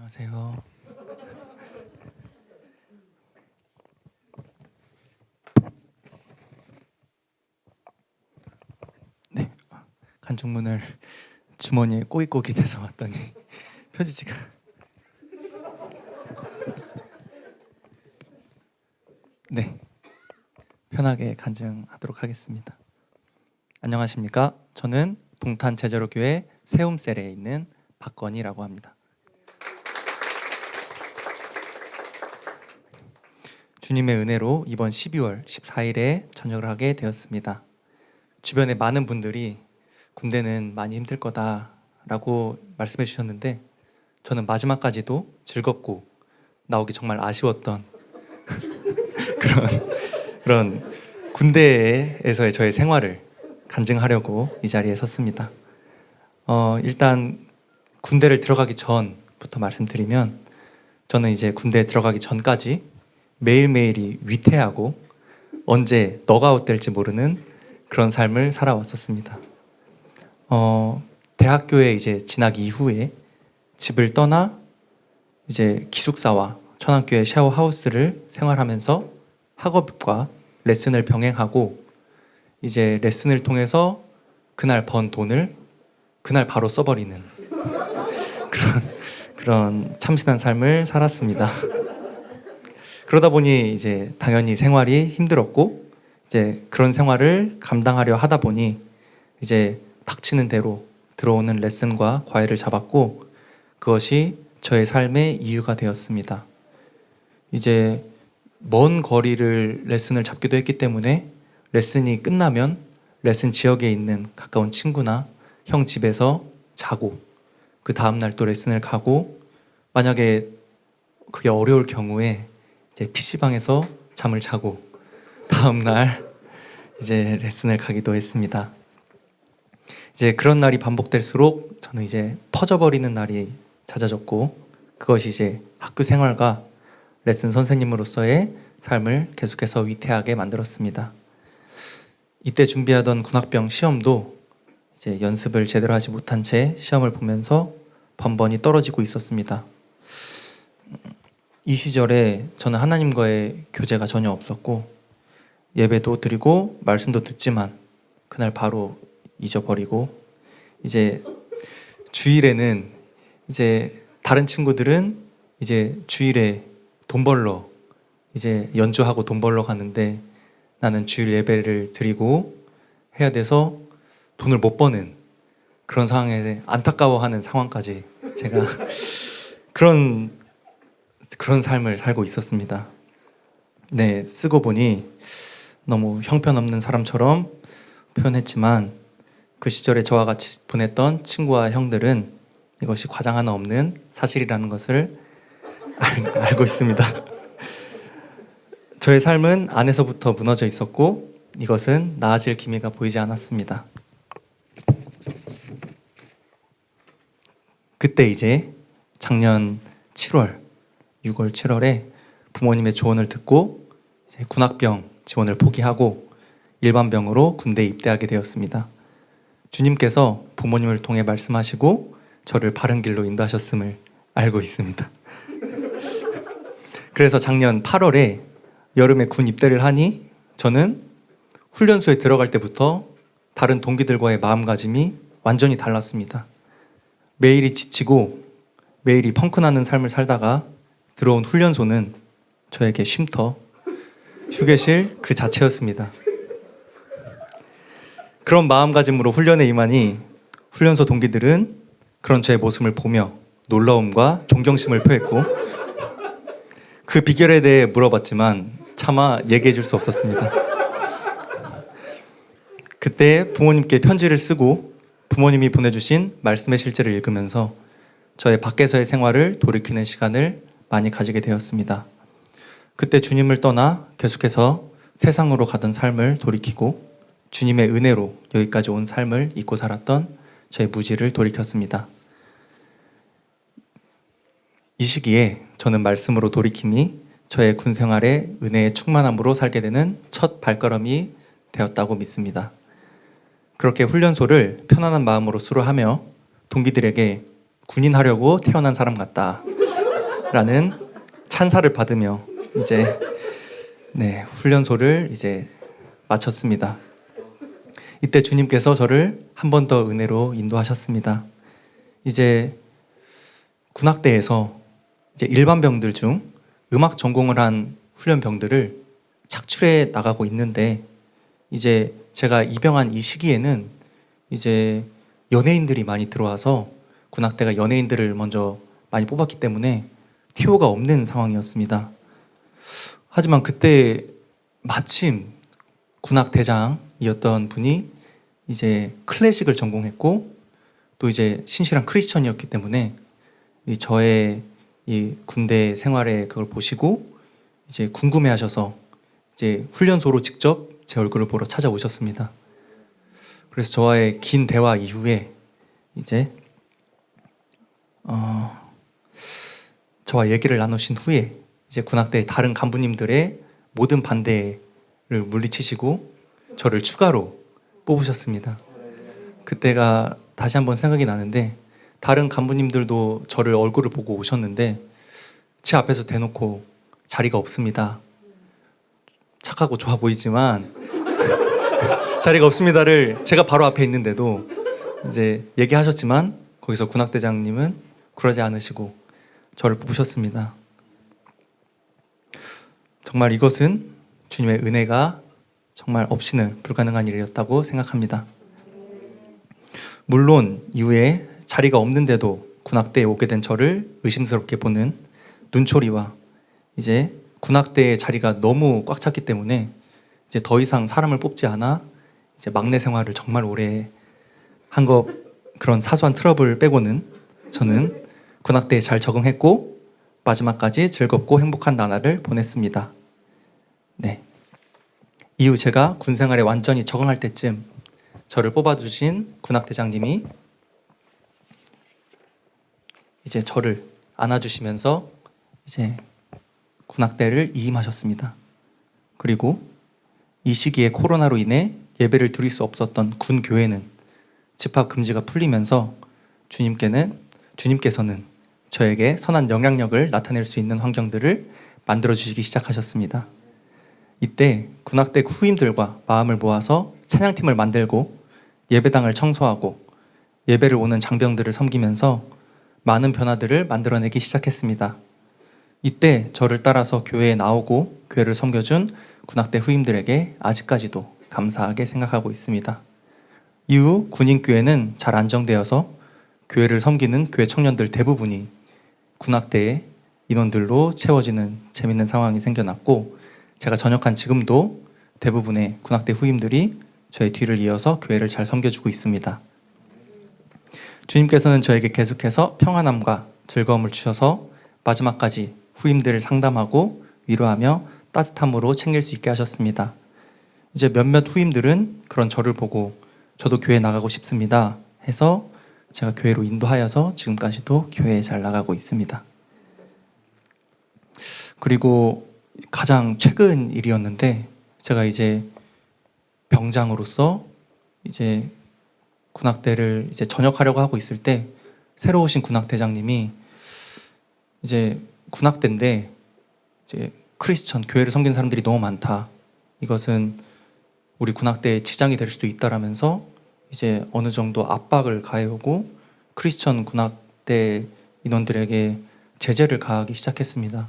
안녕하세요. 네, 간중문을 주머니에 꼬깃꼬깃 대서 왔더니 표지지가 네, 편하게 간증하도록 하겠습니다. 안녕하십니까? 저는 동탄 제자로교회 세움셀에 있는 박건희라고 합니다. 주님의 은혜로 이번 12월 14일에 전역을 하게 되었습니다. 주변에 많은 분들이 군대는 많이 힘들 거다라고 말씀해 주셨는데 저는 마지막까지도 즐겁고 나오기 정말 아쉬웠던 그런 군대에서의 저의 생활을 간증하려고 이 자리에 섰습니다. 일단 군대를 들어가기 전부터 말씀드리면 저는 이제 군대에 들어가기 전까지 매일매일이 위태하고 언제 너가웃 될지 모르는 그런 삶을 살아왔었습니다. 대학교에 이제 진학 이후에 집을 떠나 이제 기숙사와 천안교회 샤워하우스를 생활하면서 학업과 레슨을 병행하고 이제 레슨을 통해서 그날 번 돈을 그날 바로 써버리는 그런 참신한 삶을 살았습니다. 그러다 보니 이제 당연히 생활이 힘들었고 이제 그런 생활을 감당하려 하다 보니 이제 닥치는 대로 들어오는 레슨과 과외를 잡았고 그것이 저의 삶의 이유가 되었습니다. 이제 먼 거리를 레슨을 잡기도 했기 때문에 레슨이 끝나면 레슨 지역에 있는 가까운 친구나 형 집에서 자고 그 다음날 또 레슨을 가고 만약에 그게 어려울 경우에 이제 PC방에서 잠을 자고 다음날 이제 레슨을 가기도 했습니다. 이제 그런 날이 반복될수록 저는 이제 퍼져버리는 날이 잦아졌고 그것이 이제 학교 생활과 레슨 선생님으로서의 삶을 계속해서 위태하게 만들었습니다. 이때 준비하던 군학병 시험도 이제 연습을 제대로 하지 못한 채 시험을 보면서 번번이 떨어지고 있었습니다. 이 시절에 저는 하나님과의 교제가 전혀 없었고 예배도 드리고 말씀도 듣지만 그날 바로 잊어버리고 이제 주일에는 이제 다른 친구들은 이제 주일에 돈 벌러 이제 연주하고 돈 벌러 가는데 나는 주일 예배를 드리고 해야 돼서 돈을 못 버는 그런 상황에 안타까워하는 상황까지 제가 그런 삶을 살고 있었습니다. 네, 쓰고 보니 너무 형편없는 사람처럼 표현했지만 그 시절에 저와 같이 보냈던 친구와 형들은 이것이 과장 하나 없는 사실이라는 것을 알고 있습니다. 저의 삶은 안에서부터 무너져 있었고 이것은 나아질 기미가 보이지 않았습니다. 그때 이제 작년 7월, 6월, 7월에 부모님의 조언을 듣고 군학병 지원을 포기하고 일반병으로 군대에 입대하게 되었습니다. 주님께서 부모님을 통해 말씀하시고 저를 바른 길로 인도하셨음을 알고 있습니다. 그래서 작년 8월에 여름에 군 입대를 하니 저는 훈련소에 들어갈 때부터 다른 동기들과의 마음가짐이 완전히 달랐습니다. 매일이 지치고 매일이 펑크나는 삶을 살다가 들어온 훈련소는 저에게 쉼터, 휴게실 그 자체였습니다. 그런 마음가짐으로 훈련에 임하니 훈련소 동기들은 그런 저의 모습을 보며 놀라움과 존경심을 표했고 그 비결에 대해 물어봤지만 차마 얘기해 줄 수 없었습니다. 그때 부모님께 편지를 쓰고 부모님이 보내주신 말씀의 실제를 읽으면서 저의 밖에서의 생활을 돌이키는 시간을 많이 가지게 되었습니다. 그때 주님을 떠나 계속해서 세상으로 가던 삶을 돌이키고 주님의 은혜로 여기까지 온 삶을 잊고 살았던 저의 무지를 돌이켰습니다. 이 시기에 저는 말씀으로 돌이킴이 저의 군 생활의 은혜의 충만함으로 살게 되는 첫 발걸음이 되었다고 믿습니다. 그렇게 훈련소를 편안한 마음으로 수료하며 동기들에게 군인 하려고 태어난 사람 같다 라는 찬사를 받으며 이제 훈련소를 이제 마쳤습니다. 이때 주님께서 저를 한 번 더 은혜로 인도하셨습니다. 이제 군악대에서 이제 일반 병들 중 음악 전공을 한 훈련병들을 착출해 나가고 있는데, 이제 제가 입영한 이 시기에는 이제 연예인들이 많이 들어와서 군악대가 연예인들을 먼저 많이 뽑았기 때문에 TO가 없는 상황이었습니다. 하지만 그때 마침 군악대장이었던 분이 이제 클래식을 전공했고 또 이제 신실한 크리스천이었기 때문에 저의 이 군대 생활에 그걸 보시고 이제 궁금해하셔서 이제 훈련소로 직접 제 얼굴을 보러 찾아오셨습니다. 그래서 저와의 긴 대화 이후에 이제 저와 얘기를 나누신 후에 이제 군악대 다른 간부님들의 모든 반대를 물리치시고 저를 추가로 뽑으셨습니다. 그때가 다시 한번 생각이 나는데, 다른 간부님들도 저를 얼굴을 보고 오셨는데 제 앞에서 대놓고 자리가 없습니다, 착하고 좋아 보이지만 자리가 없습니다를 제가 바로 앞에 있는데도 이제 얘기하셨지만, 거기서 군악대장님은 그러지 않으시고 저를 뽑으셨습니다. 정말 이것은 주님의 은혜가 정말 없이는 불가능한 일이었다고 생각합니다. 물론 이후에 자리가 없는데도 군악대에 오게 된 저를 의심스럽게 보는 눈초리와 이제 군악대의 자리가 너무 꽉 찼기 때문에 이제 더 이상 사람을 뽑지 않아 이제 막내 생활을 정말 오래 한 것, 그런 사소한 트러블 빼고는 저는 군악대에 잘 적응했고 마지막까지 즐겁고 행복한 나날을 보냈습니다. 네. 이후 제가 군 생활에 완전히 적응할 때쯤 저를 뽑아주신 군악대장님이 이제 저를 안아주시면서 이제 군악대를 이임하셨습니다. 그리고 이 시기에 코로나로 인해 예배를 드릴 수 없었던 군 교회는 집합 금지가 풀리면서 주님께서는 저에게 선한 영향력을 나타낼 수 있는 환경들을 만들어 주시기 시작하셨습니다. 이때 군악대 후임들과 마음을 모아서 찬양팀을 만들고 예배당을 청소하고 예배를 오는 장병들을 섬기면서 많은 변화들을 만들어내기 시작했습니다. 이때 저를 따라서 교회에 나오고 교회를 섬겨준 군악대 후임들에게 아직까지도 감사하게 생각하고 있습니다. 이후 군인교회는 잘 안정되어서 교회를 섬기는 교회 청년들 대부분이 군악대의 인원들로 채워지는 재밌는 상황이 생겨났고, 제가 전역한 지금도 대부분의 군악대 후임들이 저의 뒤를 이어서 교회를 잘 섬겨주고 있습니다. 주님께서는 저에게 계속해서 평안함과 즐거움을 주셔서 마지막까지 후임들을 상담하고 위로하며 따뜻함으로 챙길 수 있게 하셨습니다. 이제 몇몇 후임들은 그런 저를 보고 저도 교회 나가고 싶습니다 해서 제가 교회로 인도하여서 지금까지도 교회에 잘 나가고 있습니다. 그리고 가장 최근 일이었는데, 제가 이제 병장으로서 이제 군악대를 이제 전역하려고 하고 있을 때 새로 오신 군악대장님이 이제 군악대인데 이제 크리스천 교회를 섬기는 사람들이 너무 많다, 이것은 우리 군악대에 지장이 될 수도 있다라면서 이제 어느 정도 압박을 가해오고 크리스천 군악대 인원들에게 제재를 가하기 시작했습니다.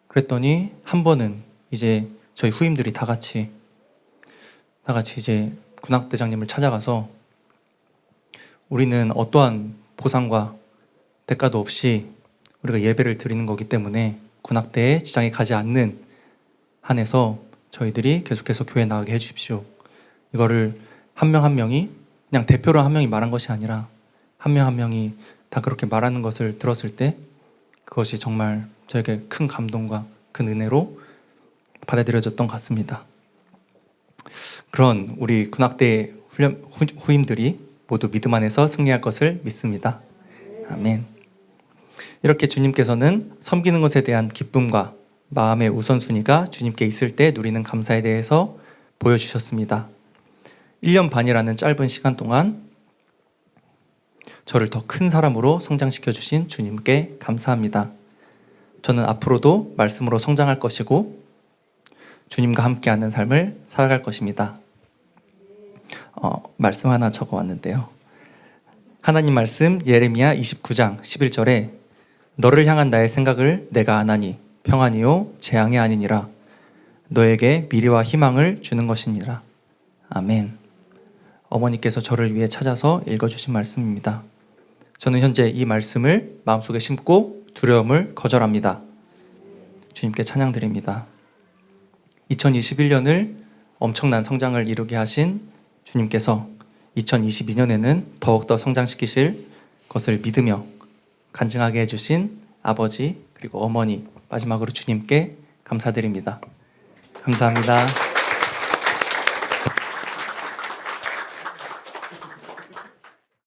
그랬더니 한 번은 이제 저희 후임들이 다 같이 이제 군악대장님을 찾아가서 우리는 어떠한 보상과 대가도 없이 우리가 예배를 드리는 거기 때문에 군악대에 지장이 가지 않는 한에서 저희들이 계속해서 교회 나가게 해주십시오. 이거를 한 명 한 명이, 그냥 대표로 한 명이 말한 것이 아니라 한 명 한 명이 다 그렇게 말하는 것을 들었을 때 그것이 정말 저에게 큰 감동과 큰 은혜로 받아들여졌던 것 같습니다. 그런 우리 군악대 후임들이 모두 믿음 안에서 승리할 것을 믿습니다. 아멘. 이렇게 주님께서는 섬기는 것에 대한 기쁨과 마음의 우선순위가 주님께 있을 때 누리는 감사에 대해서 보여주셨습니다. 1년 반이라는 짧은 시간 동안 저를 더 큰 사람으로 성장시켜 주신 주님께 감사합니다. 저는 앞으로도 말씀으로 성장할 것이고 주님과 함께하는 삶을 살아갈 것입니다. 말씀 하나 적어왔는데요. 하나님 말씀 예레미야 29장 11절에 너를 향한 나의 생각을 내가 아나니 평안이요 재앙이 아니니라. 너에게 미래와 희망을 주는 것입니다. 아멘. 어머니께서 저를 위해 찾아서 읽어주신 말씀입니다. 저는 현재 이 말씀을 마음속에 심고 두려움을 거절합니다. 주님께 찬양드립니다. 2021년을 엄청난 성장을 이루게 하신 주님께서 2022년에는 더욱더 성장시키실 것을 믿으며 간증하게 해주신 아버지 그리고 어머니, 마지막으로 주님께 감사드립니다. 감사합니다.